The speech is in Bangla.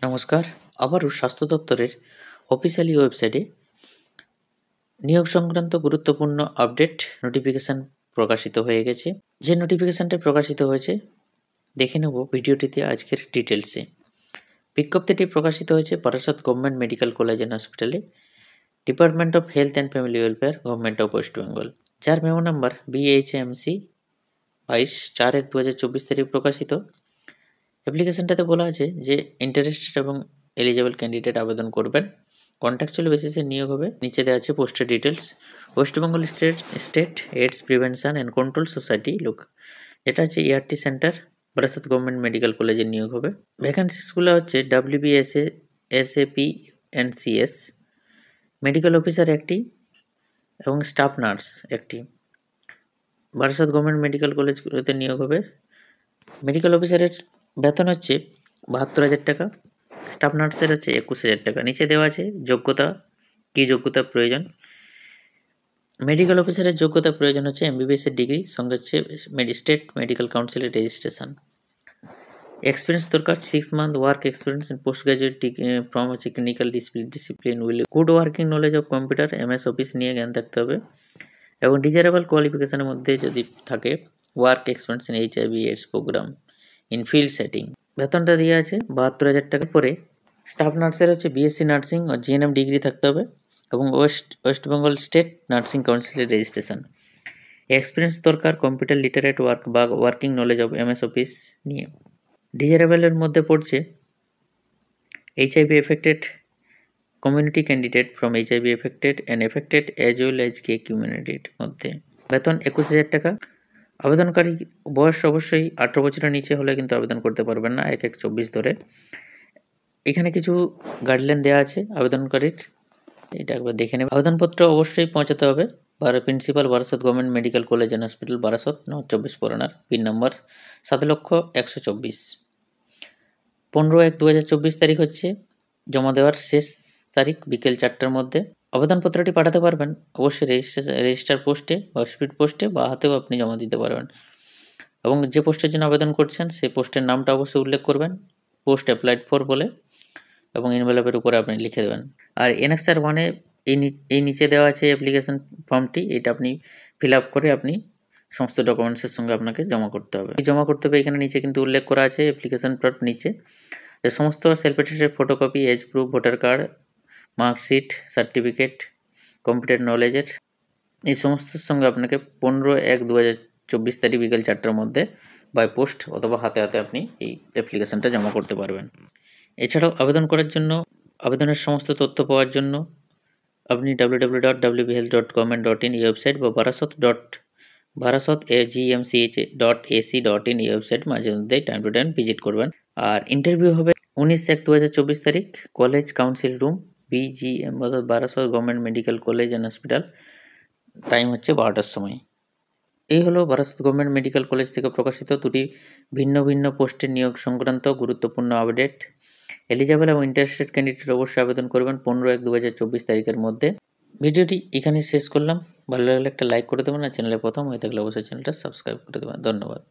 নমস্কার। আবারও স্বাস্থ্য দপ্তরের অফিসিয়ালি ওয়েবসাইটে নিয়োগ সংক্রান্ত গুরুত্বপূর্ণ আপডেট নোটিফিকেশান প্রকাশিত হয়ে গেছে। যে নোটিফিকেশানটা প্রকাশিত হয়েছে দেখে নেব ভিডিওটিতে আজকের ডিটেলসে। বিজ্ঞপ্তিটি প্রকাশিত হয়েছে Barasat government medical college and হসপিটালে, department of health and family welfare, government of West Bengal, যার মেমো নাম্বার BHMC 22/4/2024 তারিখ প্রকাশিত। অ্যাপ্লিকেশনটাতে বলা আছে যে ইন্টারেস্টেড এবং এলিজেবল ক্যান্ডিডেট আবেদন করবেন। কন্ট্রাকচুয়াল বেসিসে নিয়োগ হবে। নিচে দেওয়া আছে পোস্টের details. West Bengal state AIDS prevention and control society লোক, যেটা হচ্ছে ERT centre, Barasat government medical কলেজে নিয়োগ হবে। ভ্যাকান্সিসগুলো হচ্ছে WBSA, SAP, NCS, medical officer একটি এবং স্টাফ নার্স একটি। বারাসত গভর্নমেন্ট মেডিকেল কলেজগুলোতে নিয়োগ হবে। মেডিকেল অফিসারের বেতন হচ্ছে 72,000 টাকা, স্টাফ নার্সের হচ্ছে 21,000 টাকা। নিচে দেওয়া আছে যোগ্যতা, কী যোগ্যতা প্রয়োজন। মেডিকেল অফিসারের যোগ্যতা প্রয়োজন হচ্ছে MBBS এর ডিগ্রি, সঙ্গে হচ্ছে স্টেট মেডিকেল কাউন্সিলের রেজিস্ট্রেশন। এক্সপিরিয়েন্স দরকার 6 month work experience in post graduate from হচ্ছে clinical discipline will good working knowledge of computer, MS office নিয়ে জ্ঞান থাকতে হবে, এবং ডিজারেবল কোয়ালিফিকেশনের মধ্যে যদি থাকে work experience in HIV/AIDS programme in field setting. বেতনটা দিয়ে আছে 72,000 টাকা। পরে স্টাফ নার্সের হচ্ছে BSc নার্সিং ও GNM ডিগ্রি থাকতে হবে, এবং ওয়েস্ট বেঙ্গল স্টেট নার্সিং কাউন্সিলের রেজিস্ট্রেশন। এক্সপিরিয়েন্স দরকার কম্পিউটার লিটারেট ওয়ার্ক বা working knowledge of MS office নিয়ে। ডিজারেবলের মধ্যে পড়ছে HIV affected community candidate from HIV affected and affected as well as কে কমিউনিটির মধ্যে। বেতন 21,000 টাকা। আবেদনকারী বয়স অবশ্যই 18 বছরের নিচে হলে কিন্তু আবেদন করতে পারবেন না, 1/1/24 ধরে। এখানে কিছু গাইডলাইন দেওয়া আছে আবেদনকারীর, এটা একবার দেখে নেব। আবেদনপত্র অবশ্যই পৌঁছাতে হবে principal Barasat government medical college and hospital, Barasat, north 24 পরগনার। Pin number 7,124,000। 15/1/2024 তারিখ হচ্ছে জমা দেওয়ার শেষ তারিখ, বিকেল 4টার মধ্যে। আবেদনপত্রটি পাঠাতে পারবেন অবশ্যই রেজিস্টার পোস্টে বা স্পিড পোস্টে, বা হাতেও আপনি জমা দিতে পারবেন। এবং যে পোস্টের জন্য আবেদন করছেন সেই পোস্টের নামটা অবশ্যই উল্লেখ করবেন, পোস্ট অ্যাপ্লাইড ফর বলে, এবং এনভেলপের উপরে আপনি লিখে দেবেন। আর Annexure 1-এ এই নিচে দেওয়া আছে অ্যাপ্লিকেশন ফর্মটি, এটা আপনি ফিল আপ করে আপনি সমস্ত ডকুমেন্টসের সঙ্গে আপনাকে জমা করতে হবে। এখানে নিচে কিন্তু উল্লেখ করা আছে অ্যাপ্লিকেশন ফর্ম নিচে, যে সমস্ত self attested photocopy, age proof, voter card, marksheet, certificate, computer নলেজের, এই সমস্তর সঙ্গে আপনাকে 15/1/2024 তারিখ বিকেল 4টার মধ্যে বাই পোস্ট অথবা হাতে হাতে আপনি এই অ্যাপ্লিকেশনটা জমা করতে পারবেন। এছাড়াও আবেদন করার জন্য, আবেদনের সমস্ত তথ্য পাওয়ার জন্য আপনি www.wbhealth.government.in এই ওয়েবসাইট বা barasat.gmch.ac.in এই ওয়েবসাইট মাঝে মধ্যে টাইম টু টাইম ভিজিট করবেন। আর ইন্টারভিউ হবে 19/1/2024 তারিখ, কলেজ কাউন্সিল রুম, BGM অর্থাৎ Barasat government medical college and hospital. Time হচ্ছে 12টার সময়। এই হলো বারাসত গভর্নমেন্ট মেডিকেল কলেজ থেকে প্রকাশিত দুটি ভিন্ন ভিন্ন পোস্টের নিয়োগ সংক্রান্ত গুরুত্বপূর্ণ আপডেট। এলিজেবল এবং ইন্টারেস্টেড ক্যান্ডিডেট অবশ্যই আবেদন করবেন 15/1/2024 তারিখের মধ্যে। ভিডিওটি এখানে শেষ করলাম। ভালো লাগলে একটা লাইক করে দেবেন, আর চ্যানেলে প্রথম হয়ে থাকলে অবশ্যই চ্যানেলটা সাবস্ক্রাইব করে দেবেন। ধন্যবাদ।